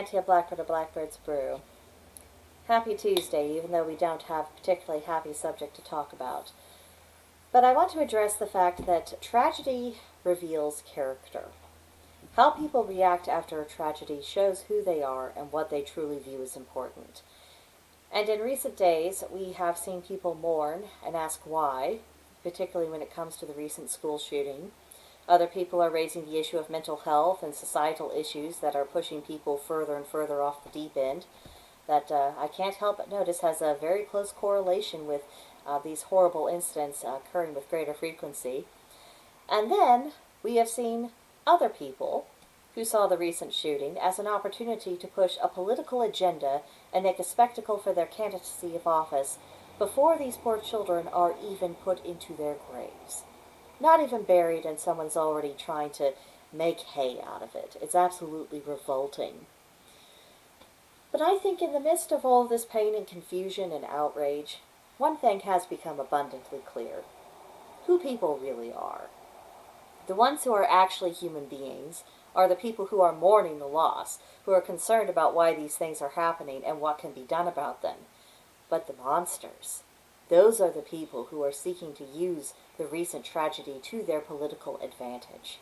BrigantiaBlackbird of Blackbird's Brew. Happy Tuesday, even though we don't have a particularly happy subject to talk about. But I want to address the fact that tragedy reveals character. How people react after a tragedy shows who they are and what they truly view as important. And in recent days, we have seen people mourn and ask why, particularly when it comes to the recent school shooting. Other people are raising the issue of mental health and societal issues that are pushing people further and further off the deep end that I can't help but notice has a very close correlation with these horrible incidents occurring with greater frequency. And then we have seen other people who saw the recent shooting as an opportunity to push a political agenda and make a spectacle for their candidacy of office before these poor children are even put into their graves. Not even buried, and someone's already trying to make hay out of it. It's absolutely revolting. But I think in the midst of all this pain and confusion and outrage, one thing has become abundantly clear: who people really are. The ones who are actually human beings are the people who are mourning the loss, who are concerned about why these things are happening and what can be done about them. But the monsters, those are the people who are seeking to use the recent tragedy to their political advantage.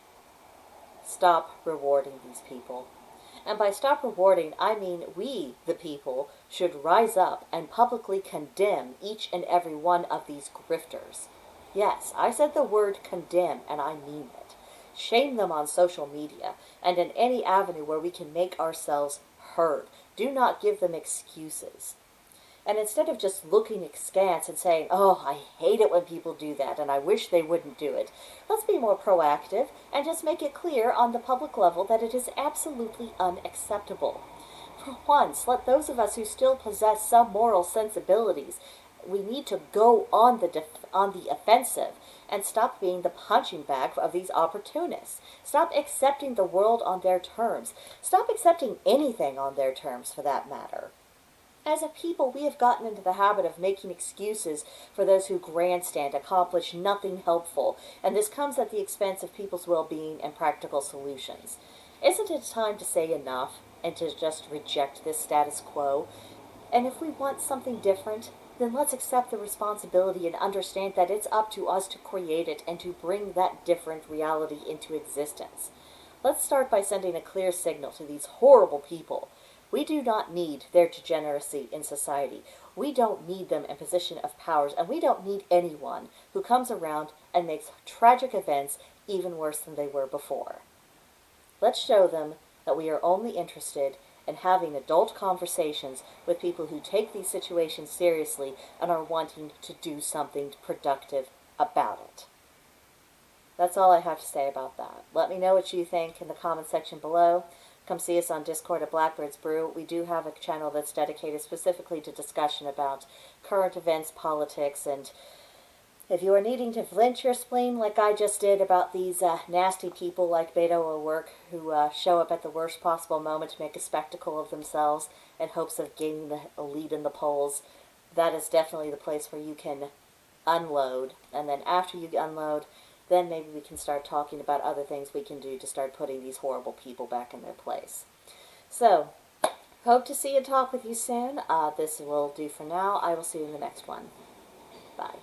Stop rewarding these people. And by stop rewarding, I mean we, the people, should rise up and publicly condemn each and every one of these grifters. Yes, I said the word condemn, and I mean it. Shame them on social media and in any avenue where we can make ourselves heard. Do not give them excuses. And instead of just looking askance and saying, "Oh, I hate it when people do that, and I wish they wouldn't do it," let's be more proactive and just make it clear on the public level that it is absolutely unacceptable. For once, let those of us who still possess some moral sensibilities, we need to go on the offensive and stop being the punching bag of these opportunists. Stop accepting the world on their terms. Stop accepting anything on their terms, for that matter. As a people, we have gotten into the habit of making excuses for those who grandstand, accomplish nothing helpful, and this comes at the expense of people's well-being and practical solutions. Isn't it time to say enough and to just reject this status quo? And if we want something different, then let's accept the responsibility and understand that it's up to us to create it and to bring that different reality into existence. Let's start by sending a clear signal to these horrible people. We do not need their degeneracy in society. We don't need them in position of powers, and we don't need anyone who comes around and makes tragic events even worse than they were before. Let's show them that we are only interested in having adult conversations with people who take these situations seriously and are wanting to do something productive about it. That's all I have to say about that. Let me know what you think in the comment section below. Come see us on Discord at Blackbird's Brew. We do have a channel that's dedicated specifically to discussion about current events, politics, and if you are needing to vent your spleen like I just did about these nasty people like Beto O'Rourke who show up at the worst possible moment to make a spectacle of themselves in hopes of gaining the lead in the polls, that is definitely the place where you can unload. And then after you unload, then maybe we can start talking about other things we can do to start putting these horrible people back in their place. So, hope to see and talk with you soon. This will do for now. I will see you in the next one. Bye.